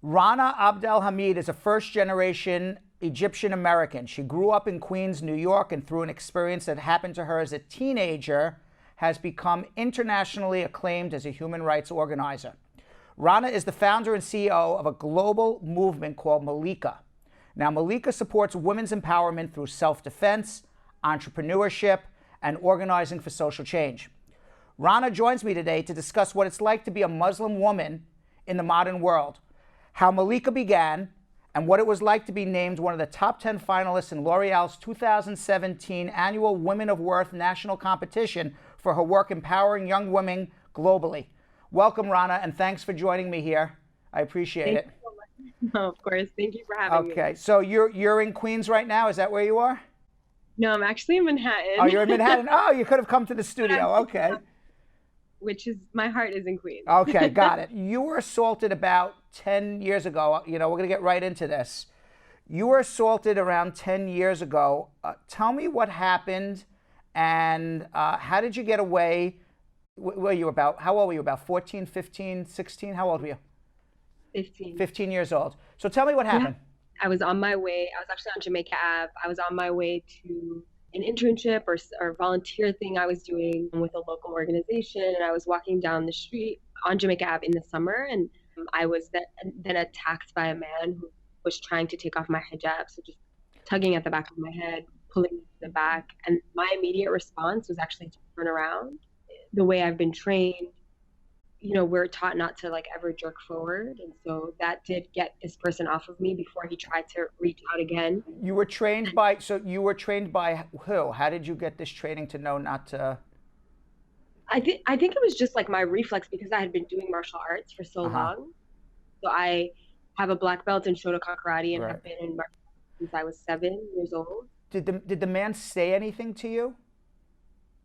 Rana Abdelhamid is a first-generation Egyptian American. She grew up in Queens, New York, and through an experience that happened to her as a teenager, has become internationally acclaimed as a human rights organizer. Rana is the founder and CEO of a global movement called Malikah. Now, Malikah supports women's empowerment through self-defense, entrepreneurship, and organizing for social change. Rana joins me today to discuss what it's like to be a Muslim woman in the modern world, how Malikah began, and what it was like to be named one of the top 10 finalists in Loreal's 2017 annual Women of Worth national competition for her work empowering young women globally. Welcome, Rana, and thanks for joining me here. I appreciate it. Thank you so much. No, of course. Thank you for having me. Okay, so you're in Queens right now. Is that where you are? No, I'm actually in Manhattan. Oh, you're in Manhattan? Oh, you could have come to the studio. Okay. Which is, my heart is in Queens. Okay, got it. You were assaulted about 10 years ago. You know, we're going to get right into this. You were assaulted around 10 years ago. Tell me what happened and how did you get away? Were you about, how old were you? About 14, 15, 16? How old were you? 15. 15 years old. So tell me what happened. I was on my way. I was actually on Jamaica Ave. I was on my way to an internship or volunteer thing I was doing with a local organization. And I was walking down the street on Jamaica Ave in the summer. And I was then attacked by a man who was trying to take off my hijab. So just tugging at the back of my head, pulling me to the back. And my immediate response was actually to turn around. The way I've been trained, you know, we're taught not to like ever jerk forward. And so that did get this person off of me before he tried to reach out again. You were trained by, so you were trained by who? How did you get this training to know not to? I think it was just like my reflex because I had been doing martial arts for so long. So I have a black belt in Shotokan karate and have been in martial arts since I was 7 years old. Did the man say anything to you?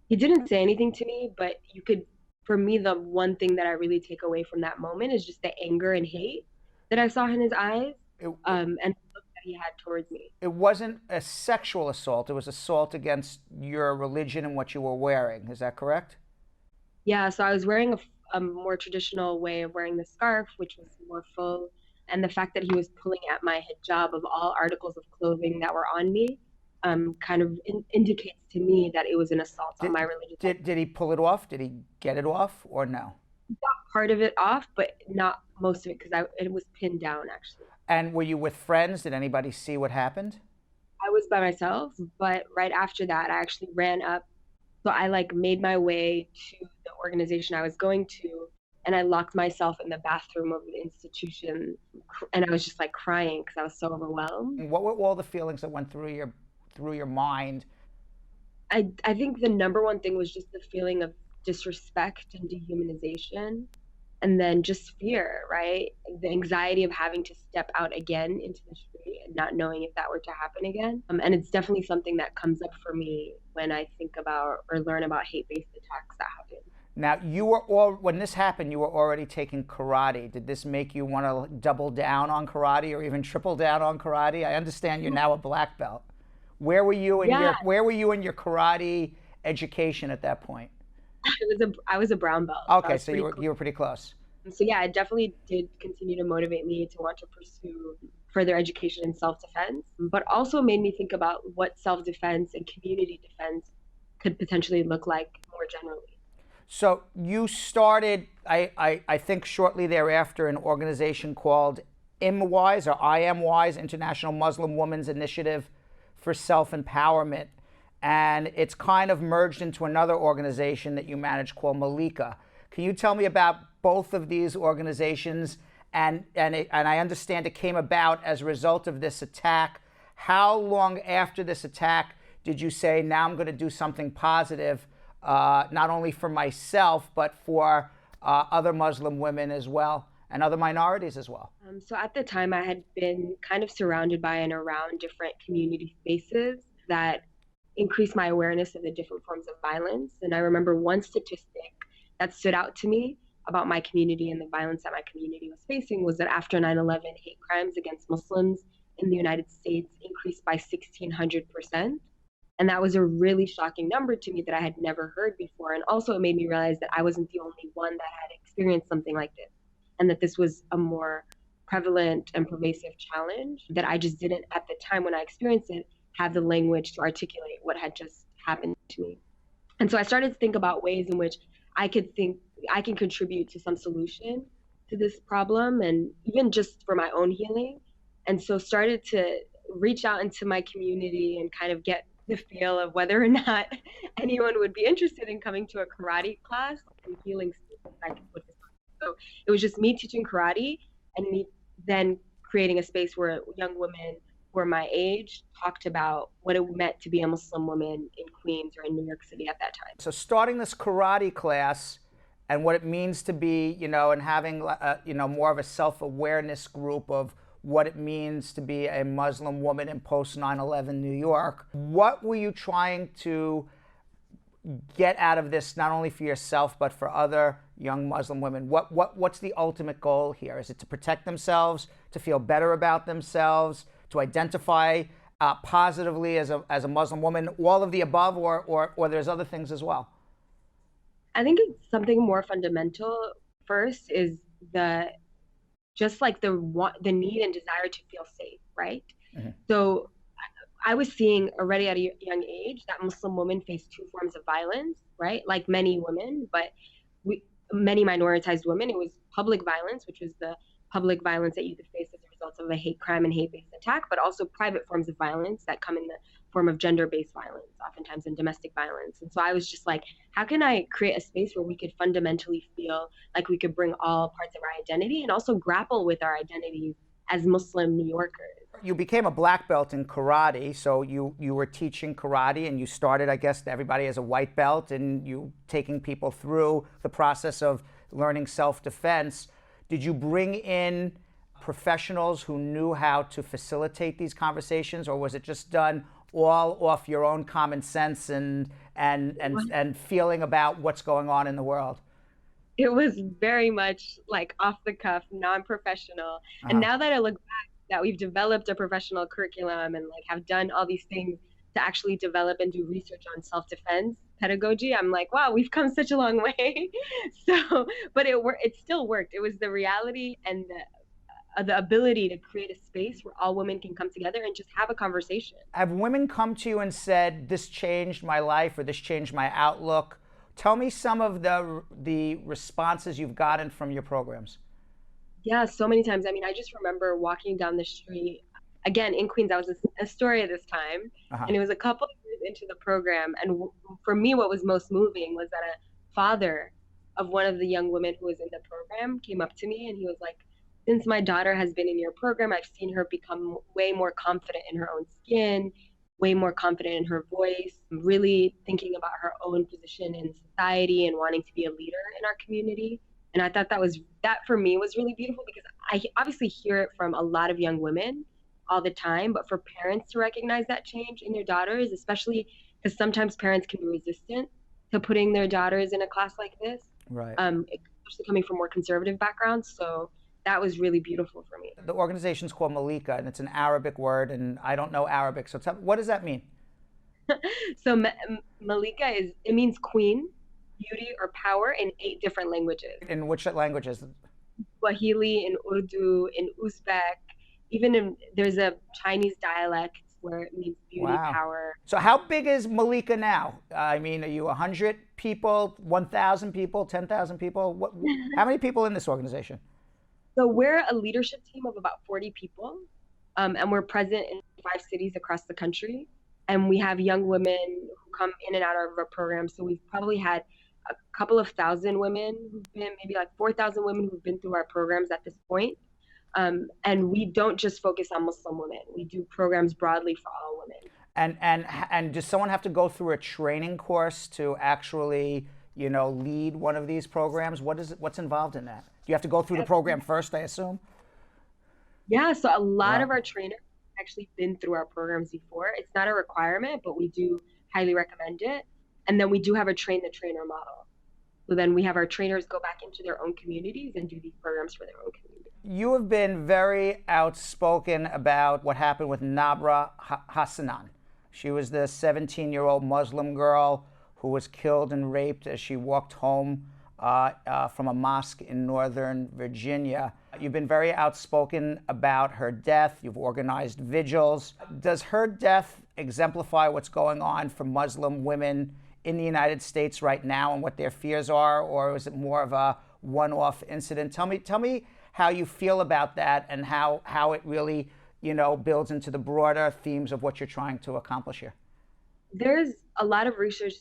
He didn't say anything to me, but you could, for me, the one thing that I really take away from that moment is just the anger and hate that I saw in his eyes and the look that he had towards me. It wasn't a sexual assault. It was assault against your religion and what you were wearing. Is that correct? Yeah, so I was wearing a more traditional way of wearing the scarf, which was more full. And the fact that he was pulling at my hijab of all articles of clothing that were on me kind of indicates to me that it was an assault on my religion. Did he pull it off? Did he get it off or no? He got part of it off, but not most of it because it was pinned down actually. And were you with friends? Did anybody see what happened? I was by myself, but right after that, I actually ran up. So I like made my way to the organization I was going to, and I locked myself in the bathroom of the institution, and I was just like crying because I was so overwhelmed. And what were all the feelings that went through your mind? I think the number one thing was just the feeling of disrespect and dehumanization, and then just fear, right? The anxiety of having to step out again into the street and not knowing if that were to happen again. And it's definitely something that comes up for me when I think about or learn about hate-based attacks that happen. Now, when this happened, you were already taking karate. Did this make you want to double down on karate or even triple down on karate? I understand you're now a black belt. Where were you in your karate education at that point? I was a brown belt. Okay, so you were pretty close. So yeah, it definitely did continue to motivate me to want to pursue further education in self-defense, but also made me think about what self-defense and community defense could potentially look like more generally. So you started, I think shortly thereafter, an organization called IMWISE or IMWISE, International Muslim Women's Initiative for Self-Empowerment. And it's kind of merged into another organization that you manage called Malikah. Can you tell me about both of these organizations? And I understand it came about as a result of this attack. How long after this attack did you say, now I'm going to do something positive, not only for myself, but for other Muslim women as well, and other minorities as well? So at the time, I had been kind of surrounded by and around different community spaces that increased my awareness of the different forms of violence. And I remember one statistic that stood out to me about my community and the violence that my community was facing was that after 9/11, hate crimes against Muslims in the United States increased by 1,600%. And that was a really shocking number to me that I had never heard before. And also it made me realize that I wasn't the only one that had experienced something like this, and that this was a more prevalent and pervasive challenge that I just didn't, at the time when I experienced it, have the language to articulate what had just happened to me. And so I started to think about ways in which I can contribute to some solution to this problem, and even just for my own healing. And so started to reach out into my community and kind of get the feel of whether or not anyone would be interested in coming to a karate class and healing space I could put this on. So it was just me teaching karate and me then creating a space where young women who were my age talked about what it meant to be a Muslim woman in Queens or in New York City at that time. So starting this karate class and what it means to be, and having, more of a self-awareness group of what it means to be a Muslim woman in post 9/11 New York. What were you trying to get out of this, not only for yourself, but for other young Muslim women? What's the ultimate goal here? Is it to protect themselves, to feel better about themselves, to identify positively as a Muslim woman, all of the above, or there's other things as well? I think it's something more fundamental. First is the need and desire to feel safe, right? Mm-hmm. So I was seeing already at a young age that Muslim women face two forms of violence, right? Like many women, but many minoritized women, it was public violence, which was the public violence that you could face as a result of a hate crime and hate-based attack, but also private forms of violence that come in the form of gender-based violence, oftentimes in domestic violence. And so I was just like, how can I create a space where we could fundamentally feel like we could bring all parts of our identity and also grapple with our identities as Muslim New Yorkers? You became a black belt in karate, so you were teaching karate, and you started, I guess, everybody as a white belt, and you taking people through the process of learning self-defense. Did you bring in professionals who knew how to facilitate these conversations, or was it just done all off your own common sense and feeling about what's going on in the world? It was very much like off the cuff, non-professional. Uh-huh. And now that I look back, that we've developed a professional curriculum and like have done all these things to actually develop and do research on self-defense pedagogy, I'm like, wow, we've come such a long way. So, but it still worked. It was the reality and the ability to create a space where all women can come together and just have a conversation. Have women come to you and said, this changed my life, or this changed my outlook? Tell me some of the responses you've gotten from your programs. Yeah, so many times. I mean, I just remember walking down the street, again, in Queens. I was in Astoria this time, uh-huh. And it was a couple of years into the program. And for me, what was most moving was that a father of one of the young women who was in the program came up to me, and he was like, since my daughter has been in your program, I've seen her become way more confident in her own skin, way more confident in her voice, really thinking about her own position in society and wanting to be a leader in our community. And I thought that for me was really beautiful, because I obviously hear it from a lot of young women all the time, but for parents to recognize that change in their daughters, especially because sometimes parents can be resistant to putting their daughters in a class like this, right? Especially coming from more conservative backgrounds. So that was really beautiful for me. The organization's called Malikah, and it's an Arabic word, and I don't know Arabic, so what does that mean? So Malikah it means queen, beauty, or power in 8 different languages. In which languages? Swahili, in Urdu, in Uzbek, there's a Chinese dialect where it means beauty, wow. Power. So how big is Malikah now? I mean, are you 100 people, 1,000 people, 10,000 people? How many people in this organization? So we're a leadership team of about 40 people, and we're present in 5 cities across the country. And we have young women who come in and out of our program. So we've probably had a couple of thousand women who've been, maybe like 4,000 women who've been through our programs at this point. And we don't just focus on Muslim women. We do programs broadly for all women. And does someone have to go through a training course to actually, lead one of these programs? What's involved in that? Do you have to go through the program first, I assume? Yeah, so a lot of our trainers have actually been through our programs before. It's not a requirement, but we do highly recommend it. And then we do have a train-the-trainer model. So then we have our trainers go back into their own communities and do these programs for their own community. You have been very outspoken about what happened with Nabra Hassanan. She was the 17-year-old Muslim girl who was killed and raped as she walked home from a mosque in Northern Virginia. You've been very outspoken about her death. You've organized vigils. Does her death exemplify what's going on for Muslim women in the United States right now and what their fears are, or is it more of a one-off incident? Tell me how you feel about that and how it really, builds into the broader themes of what you're trying to accomplish here. There's a lot of research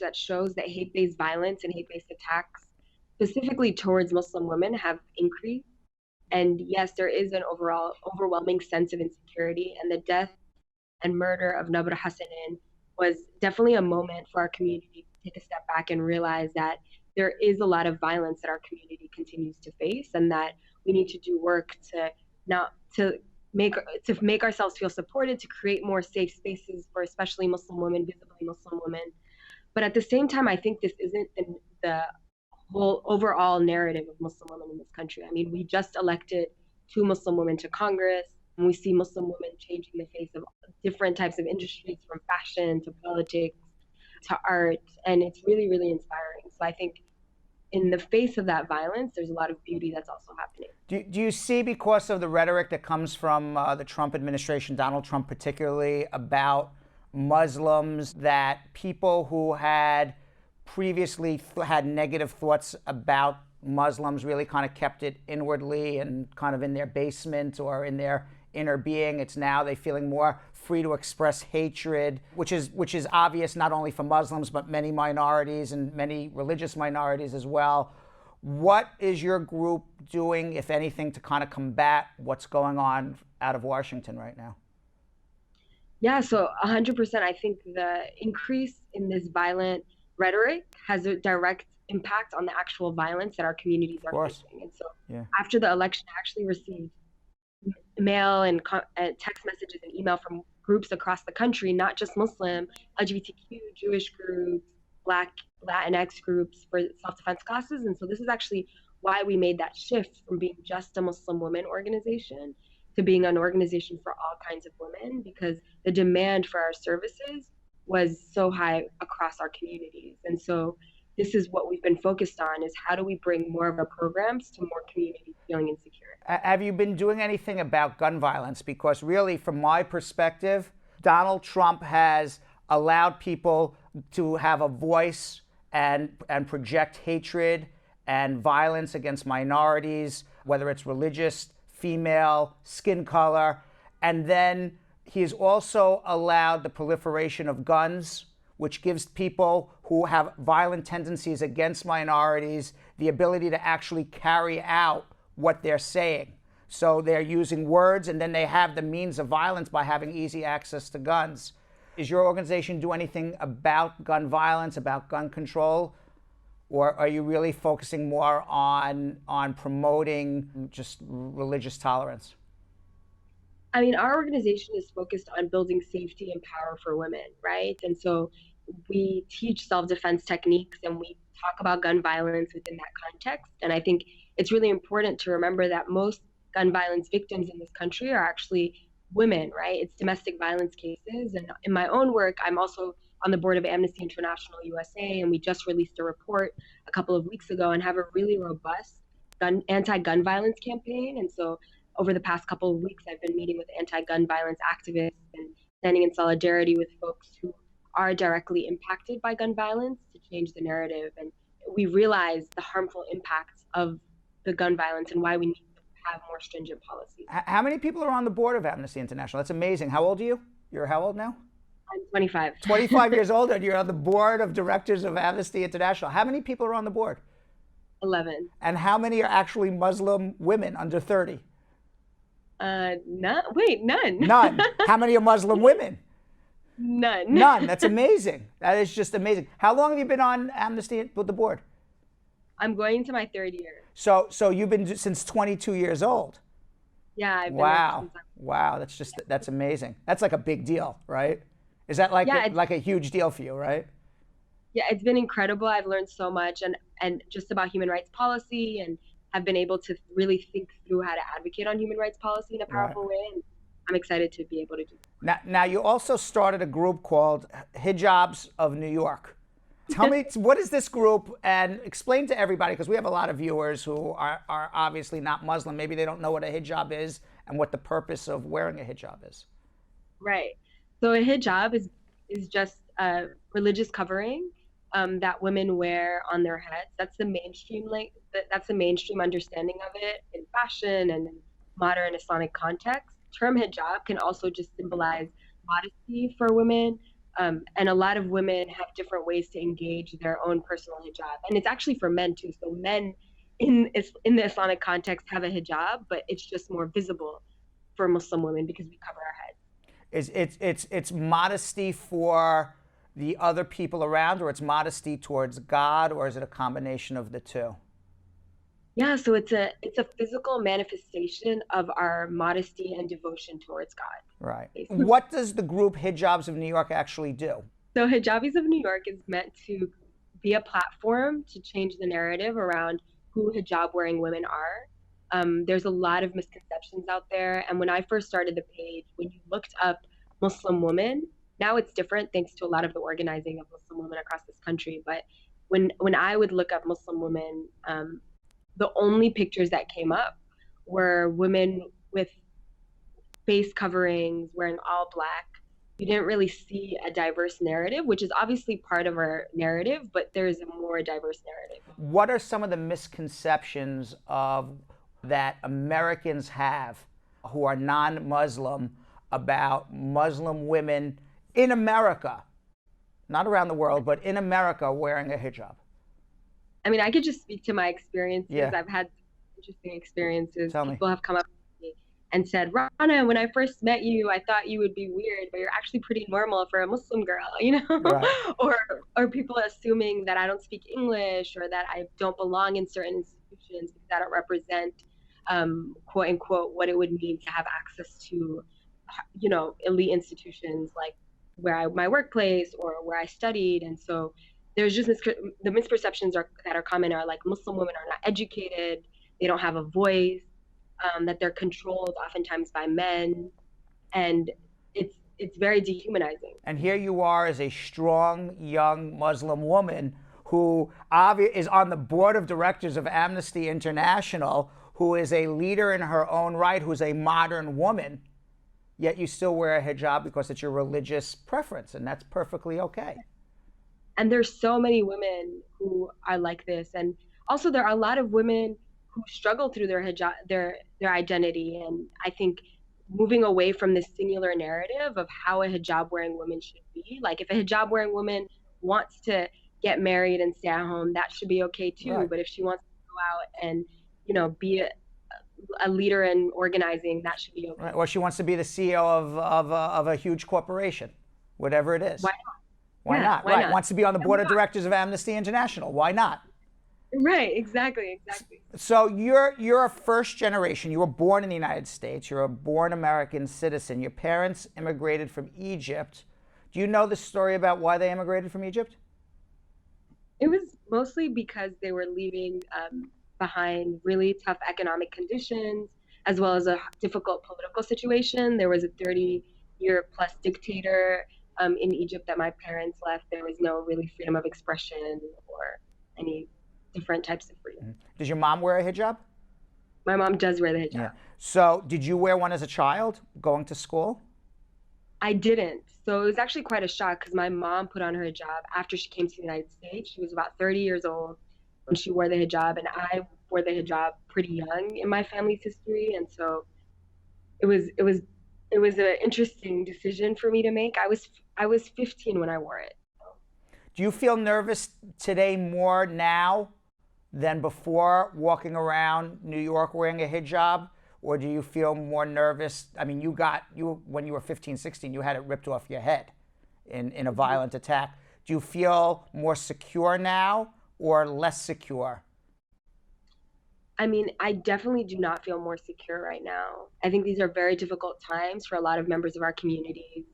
that shows that hate-based violence and hate-based attacks, specifically towards Muslim women, have increased. And yes, there is an overwhelming sense of insecurity, and the death and murder of Nabra Hassanin was definitely a moment for our community to take a step back and realize that there is a lot of violence that our community continues to face, and that we need to do work to make ourselves feel supported, to create more safe spaces for especially Muslim women, visibly Muslim women. But at the same time, I think this isn't the whole overall narrative of Muslim women in this country. I mean, we just elected 2 Muslim women to Congress, and we see Muslim women changing the face of different types of industries, from fashion to politics to art, and it's really, really inspiring. So I think in the face of that violence, there's a lot of beauty that's also happening. Do you see, because of the rhetoric that comes from the Trump administration, Donald Trump particularly, about Muslims, that people who had previously had negative thoughts about Muslims really kind of kept it inwardly and kind of in their basement or in their inner being? It's now they feeling more free to express hatred, which is obvious not only for Muslims but many minorities and many religious minorities as well. What is your group doing, if anything, to kind of combat what's going on out of Washington right now? Yeah, so 100%. I think the increase in this violent rhetoric has a direct impact on the actual violence that our communities are facing. And so after the election, I actually received mail and text messages and email from groups across the country, not just Muslim, LGBTQ, Jewish groups, Black, Latinx groups for self-defense classes. And so this is actually why we made that shift from being just a Muslim women organization to being an organization for all kinds of women, because the demand for our services was so high across our communities. And so this is what we've been focused on, is how do we bring more of our programs to more communities feeling insecure. Have you been doing anything about gun violence? Because really, from my perspective, Donald Trump has allowed people to have a voice and project hatred and violence against minorities, whether it's religious, female, skin color. And then he has also allowed the proliferation of guns, which gives people who have violent tendencies against minorities the ability to actually carry out what they're saying. So they're using words, and then they have the means of violence by having easy access to guns. Is your organization do anything about gun violence, about gun control? Or are you really focusing more on promoting just religious tolerance? I mean, our organization is focused on building safety and power for women, right? And so we teach self-defense techniques, and we talk about gun violence within that context. And I think it's really important to remember that most gun violence victims in this country are actually women, right? It's domestic violence cases. And in my own work, I'm also on the board of Amnesty International USA, and we just released a report a couple of weeks ago and have a really robust anti-gun violence campaign. And so over the past couple of weeks, I've been meeting with anti-gun violence activists and standing in solidarity with folks who are directly impacted by gun violence to change the narrative. And we realize the harmful impacts of the gun violence and why we need to have more stringent policies. How many people are on the board of Amnesty International? That's amazing. How old are you? You're how old now? I'm 25. 25 years old, and you're on the board of directors of Amnesty International. How many people are on the board? 11. And how many are actually Muslim women under 30? None. None. How many are Muslim women? None. None. That's amazing. That is just amazing. How long have you been on Amnesty with the board? I'm going into my 3rd year. So you've been since 22 years old. Yeah, I've been wow. Wow, that's amazing. That's like a big deal, right? Is that like like a huge deal for you, right? Yeah, it's been incredible. I've learned so much and just about human rights policy, and have been able to really think through how to advocate on human rights policy in a powerful way. And I'm excited to be able to do that. Now you also started a group called Hijabs of New York. Tell me, what is this group? And explain to everybody, because we have a lot of viewers who are obviously not Muslim. Maybe they don't know what a hijab is and what the purpose of wearing a hijab is. Right. So a hijab is just a religious covering that women wear on their heads. That's the mainstream understanding of it in fashion and in modern Islamic context. Term hijab can also just symbolize modesty for women. And a lot of women have different ways to engage their own personal hijab. And it's actually for men too. So men in the Islamic context have a hijab, but it's just more visible for Muslim women because we cover our heads. It's modesty for the other people around, or it's modesty towards God, or is it a combination of the two? Yeah, so it's a physical manifestation of our modesty and devotion towards God. Right. What does the group Hijabs of New York actually do? So Hijabis of New York is meant to be a platform to change the narrative around who hijab wearing women are. There's a lot of misconceptions out there. And when I first started the page, when you looked up Muslim women, now it's different thanks to a lot of the organizing of Muslim women across this country. But when I would look up Muslim women, the only pictures that came up were women with face coverings, wearing all black. You didn't really see a diverse narrative, which is obviously part of our narrative, but there is a more diverse narrative. What are some of the misconceptions that Americans have who are non-Muslim about Muslim women in America, not around the world, but in America, wearing a hijab? I mean, I could just speak to my experiences. Yeah. I've had interesting experiences. Tell me. People have come up to me and said, Rana, when I first met you, I thought you would be weird, but you're actually pretty normal for a Muslim girl, you know? Right. Or people assuming that I don't speak English or that I don't belong in certain institutions because I don't represent, quote unquote, what it would mean to have access to, you know, elite institutions like my workplace or where I studied. And so there's just the misperceptions that are common are like Muslim women are not educated, they don't have a voice, that they're controlled oftentimes by men, and it's very dehumanizing. And here you are as a strong young Muslim woman who is on the board of directors of Amnesty International, who is a leader in her own right, who's a modern woman, yet you still wear a hijab because it's your religious preference, and that's perfectly okay. And there's so many women who are like this. And also there are a lot of women who struggle through their hijab, their identity. And I think moving away from this singular narrative of how a hijab wearing woman should be, like if a hijab wearing woman wants to get married and stay at home, that should be okay too. Right. But if she wants to go out and, you know, be a leader in organizing, that should be okay. Right. Or she wants to be the CEO of a huge corporation, whatever it is. Why not? Why not? Why not? Wants to be on the board of directors of Amnesty International. Why not? Right, exactly. So you're a first generation. You were born in the United States. You're a born American citizen. Your parents immigrated from Egypt. Do you know the story about why they immigrated from Egypt? It was mostly because they were leaving behind really tough economic conditions, as well as a difficult political situation. There was a 30-year-plus dictator in Egypt that my parents left. There was no really freedom of expression or any different types of freedom. Does your mom wear a hijab? My mom does wear the hijab. Yeah. So did you wear one as a child going to school? I didn't. So it was actually quite a shock because my mom put on her hijab after she came to the United States. She was about 30 years old when she wore the hijab, and I wore the hijab pretty young in my family's history. And so it was an interesting decision for me to make. I was 15 when I wore it. Do you feel nervous today more now than before walking around New York wearing a hijab? Or do you feel more nervous? I mean, when you were 15, 16, you had it ripped off your head in a violent attack. Do you feel more secure now or less secure? I mean, I definitely do not feel more secure right now. I think these are very difficult times for a lot of members of our community,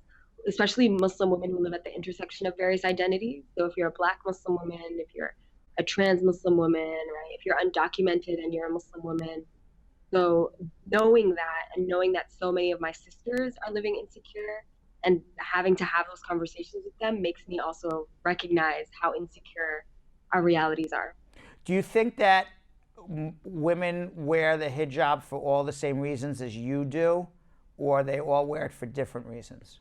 especially Muslim women who live at the intersection of various identities. So if you're a Black Muslim woman, if you're a trans Muslim woman, right? If you're undocumented and you're a Muslim woman. So knowing that and knowing that so many of my sisters are living insecure And having to have those conversations with them makes me also recognize how insecure our realities are. Do you think that women wear the hijab for all the same reasons as you do, or they all wear it for different reasons?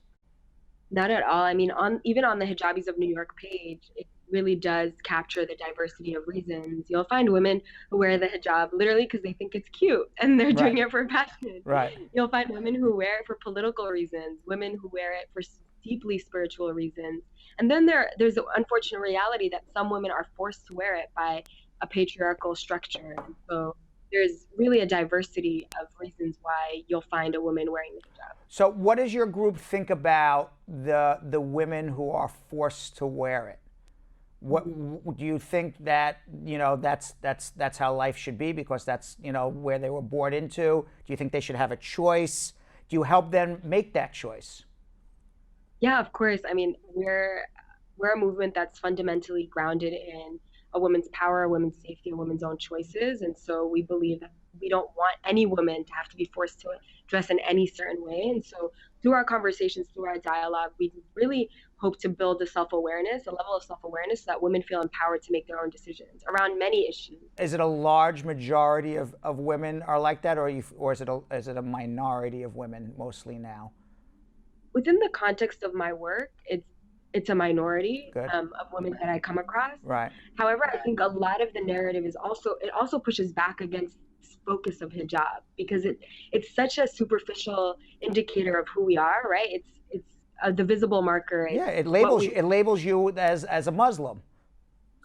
Not at all. I mean, even on the Hijabis of New York page, it really does capture the diversity of reasons. You'll find women who wear the hijab literally because they think it's cute and they're Right. doing it for passion. Right. You'll find women who wear it for political reasons, women who wear it for deeply spiritual reasons. And then there's the unfortunate reality that some women are forced to wear it by a patriarchal structure. And so there's really a diversity of reasons why you'll find a woman wearing the hijab. So what does your group think about the women who are forced to wear it? What do you think that, that's how life should be because that's, where they were born into? Do you think they should have a choice? Do you help them make that choice? Yeah, of course. I mean, we're a movement that's fundamentally grounded in a woman's power, a woman's safety, a woman's own choices. And so we believe that we don't want any woman to have to be forced to dress in any certain way. And so through our conversations, through our dialogue, we really hope to build a self-awareness, a level of self-awareness so that women feel empowered to make their own decisions around many issues. Is it a large majority of women are like that, or is it a minority of women mostly now? Within the context of my work, it's a minority of women that I come across. Right. However, I think a lot of the narrative it also pushes back against this focus of hijab because it's such a superficial indicator of who we are, right? It's the visible marker. Yeah, it labels you as a Muslim.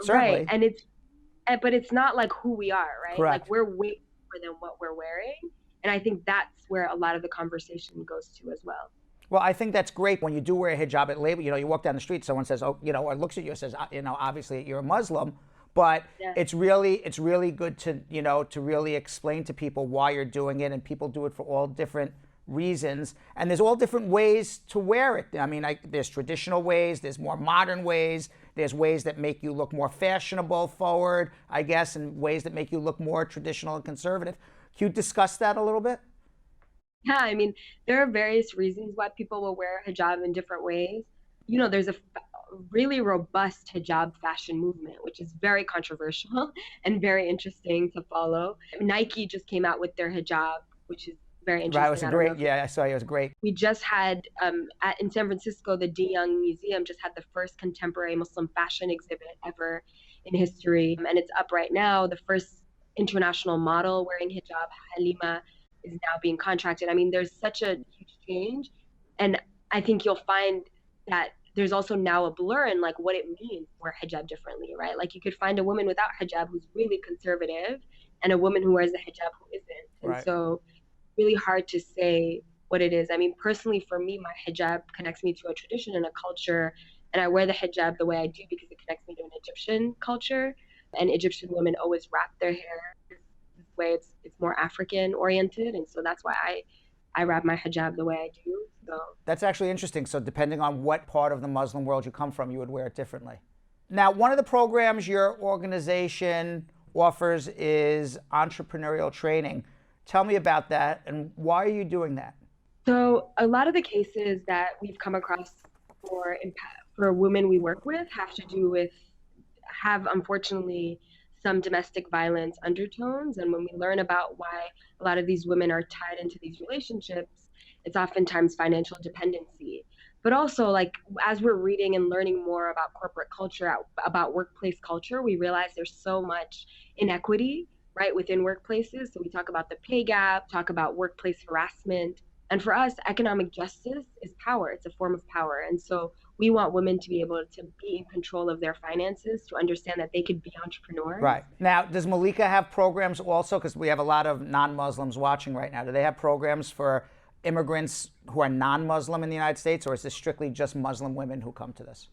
Certainly. Right, but it's not like who we are, right? Correct. Like we're way more than what we're wearing, and I think that's where a lot of the conversation goes to as well. Well, I think that's great when you do wear a hijab. You walk down the street, someone says, or looks at you and says, obviously you're a Muslim, but Yeah. it's really good to, to really explain to people why you're doing it, and people do it for all different reasons, and there's all different ways to wear it. I mean, there's traditional ways, there's more modern ways, there's ways that make you look more fashionable forward, I guess, and ways that make you look more traditional and conservative. Can you discuss that a little bit? Yeah, I mean, there are various reasons why people will wear hijab in different ways. There's a really robust hijab fashion movement, which is very controversial and very interesting to follow. Nike just came out with their hijab, which is very interesting. Right, it was I saw it was great. We just had, in San Francisco, the De Young Museum just had the first contemporary Muslim fashion exhibit ever in history. And it's up right now. The first international model wearing hijab, Halima, is now being contracted. I mean, there's such a huge change. And I think you'll find that there's also now a blur in like what it means to wear hijab differently, right? Like you could find a woman without hijab who's really conservative and a woman who wears the hijab who isn't. And Right. So really hard to say what it is. I mean, personally for me, my hijab connects me to a tradition and a culture. And I wear the hijab the way I do because it connects me to an Egyptian culture. And Egyptian women always wrap their hair way it's more African oriented, and so that's why I wrap my hijab the way I do. So That's actually interesting. So depending on what part of the Muslim world you come from, you would wear it differently. Now, one of the programs your organization offers is entrepreneurial training. Tell me about that, and why are you doing that? So a lot of the cases that we've come across for women we work with have unfortunately some domestic violence undertones. And when we learn about why a lot of these women are tied into these relationships, it's oftentimes financial dependency. But also, like, as we're reading and learning more about corporate culture, about workplace culture, we realize there's so much inequity, right, within workplaces. So we talk about the pay gap, talk about workplace harassment. And for us, economic justice is power. It's a form of power. And so we want women to be able to be in control of their finances, to understand that they could be entrepreneurs. Right. Now, does Malikah have programs also? Because we have a lot of non-Muslims watching right now. Do they have programs for immigrants who are non-Muslim in the United States, or is this strictly just Muslim women who come to this?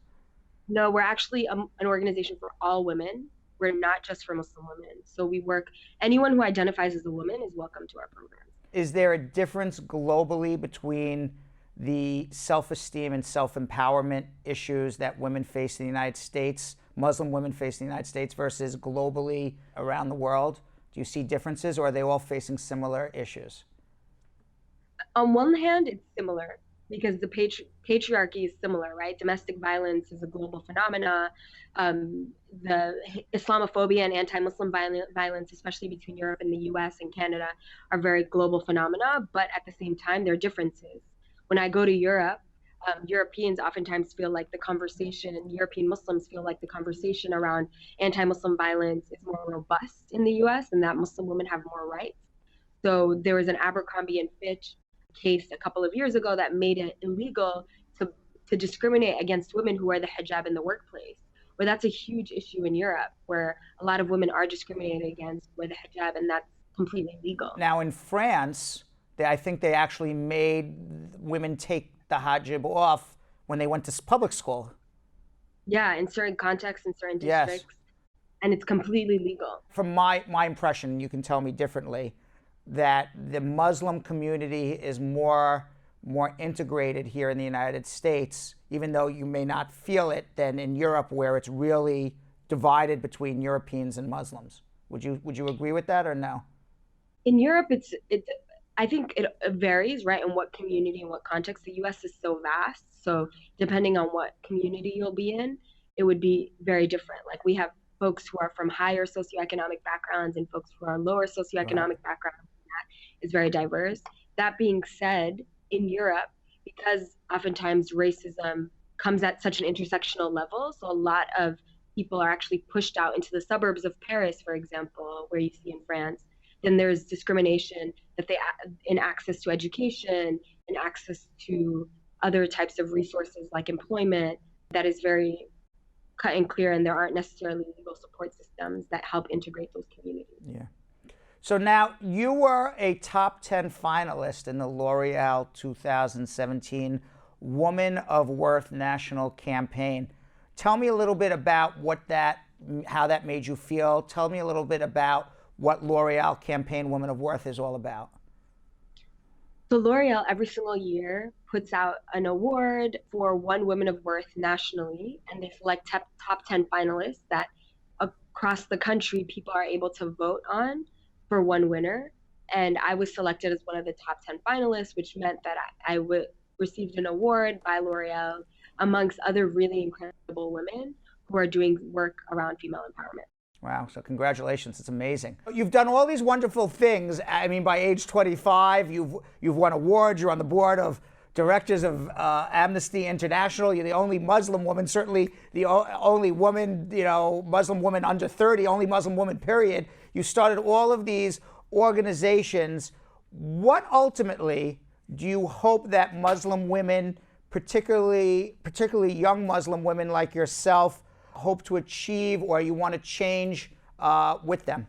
No, we're actually an organization for all women. We're not just for Muslim women. So anyone who identifies as a woman is welcome to our program. Is there a difference globally between the self-esteem and self-empowerment issues that women face in the United States, Muslim women face in the United States, versus globally around the world? Do you see differences, or are they all facing similar issues? On one hand, it's similar. because the patriarchy is similar, right? Domestic violence is a global phenomena. The Islamophobia and anti-Muslim violence, especially between Europe and the US and Canada, are very global phenomena, but at the same time, there are differences. When I go to Europe, Europeans oftentimes feel like the conversation, European Muslims feel like the conversation around anti-Muslim violence is more robust in the US and that Muslim women have more rights. So there was an Abercrombie and Fitch case a couple of years ago that made it illegal to discriminate against women who wear the hijab in the workplace. Where that's a huge issue in Europe, where a lot of women are discriminated against with the hijab, and that's completely legal. Now in France, I think they actually made women take the hijab off when they went to public school. Yeah, in certain contexts, in certain Yes. districts, and it's completely legal. From my impression, you can tell me differently, that the Muslim community is more integrated here in the United States, even though you may not feel it, than in Europe, where it's really divided between Europeans and Muslims. Would you agree with that or no? In Europe, I think it varies, right, in what community and what context. The US is so vast, so depending on what community you'll be in, it would be very different. Like we have folks who are from higher socioeconomic backgrounds and folks who are lower Right. socioeconomic backgrounds. Is very diverse. That being said, in Europe, because oftentimes racism comes at such an intersectional level, so a lot of people are actually pushed out into the suburbs of Paris, for example, where you see in France. Then there's discrimination that they in access to education and access to other types of resources like employment that is very cut and clear, and there aren't necessarily legal support systems that help integrate those communities. Yeah. So now you were a top 10 finalist in the L'Oreal 2017 Woman of Worth National Campaign. Tell me a little bit about how that made you feel. Tell me a little bit about what L'Oreal campaign Woman of Worth is all about. So L'Oreal every single year puts out an award for one Woman of Worth nationally, and they select top 10 finalists that across the country people are able to vote on for one winner. And I was selected as one of the top 10 finalists, which meant that I received an award by L'Oreal amongst other really incredible women who are doing work around female empowerment. Wow, so congratulations, it's amazing. You've done all these wonderful things. I mean, by age 25, you've won awards, you're on the board of directors of Amnesty International. You're the only Muslim woman, certainly the only woman, Muslim woman under 30, only Muslim woman, period. You started all of these organizations. What ultimately do you hope that Muslim women, particularly young Muslim women like yourself, hope to achieve, or you want to change with them?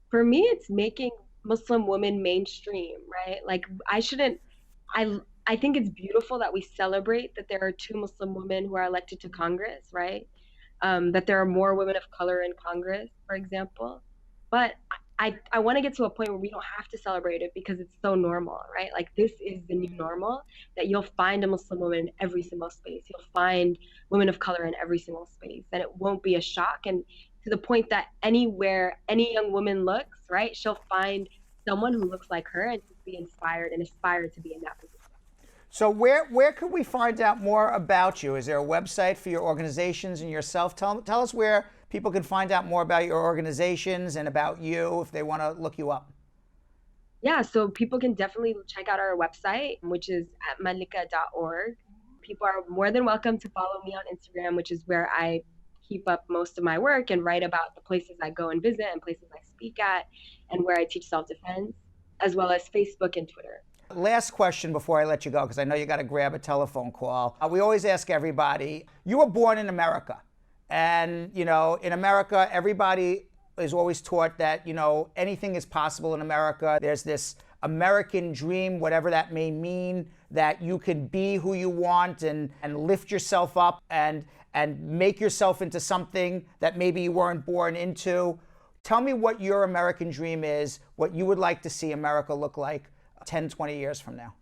For me, it's making Muslim women mainstream, right? Like I think it's beautiful that we celebrate that there are two Muslim women who are elected to Congress, right? That there are more women of color in Congress, for example. But I want to get to a point where we don't have to celebrate it because it's so normal, right? Like this is the new normal, that you'll find a Muslim woman in every single space. You'll find women of color in every single space, and it won't be a shock. And to the point that anywhere any young woman looks, right, she'll find someone who looks like her and be inspired and aspire to be in that position. So where could we find out more about you? Is there a website for your organizations and yourself? Tell us where people can find out more about your organizations and about you if they want to look you up. Yeah, so people can definitely check out our website, which is at malikah.org. People are more than welcome to follow me on Instagram, which is where I keep up most of my work and write about the places I go and visit and places I speak at and where I teach self-defense, as well as Facebook and Twitter. Last question before I let you go, because I know you got to grab a telephone call. We always ask everybody, you were born in America. And, in America, everybody is always taught that, anything is possible in America. There's this American dream, whatever that may mean, that you can be who you want and lift yourself up and make yourself into something that maybe you weren't born into. Tell me what your American dream is, what you would like to see America look like 10, 20 years from now.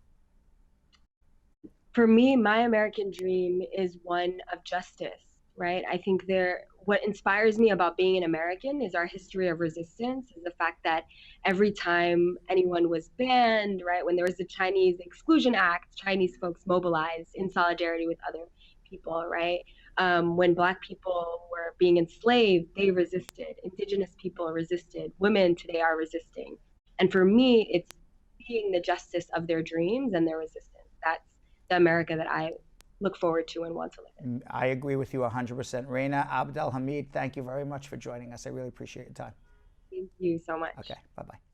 For me, my American dream is one of justice, right? I think what inspires me about being an American is our history of resistance, is the fact that every time anyone was banned, right, when there was the Chinese Exclusion Act, Chinese folks mobilized in solidarity with other people, right? When Black people were being enslaved, they resisted. Indigenous people resisted. Women today are resisting. And for me, it's seeing the justice of their dreams and their resistance. That's the America that I look forward to and want to live in. I agree with you 100%. Rana Abdelhamid, thank you very much for joining us. I really appreciate your time. Thank you so much. Okay, bye-bye.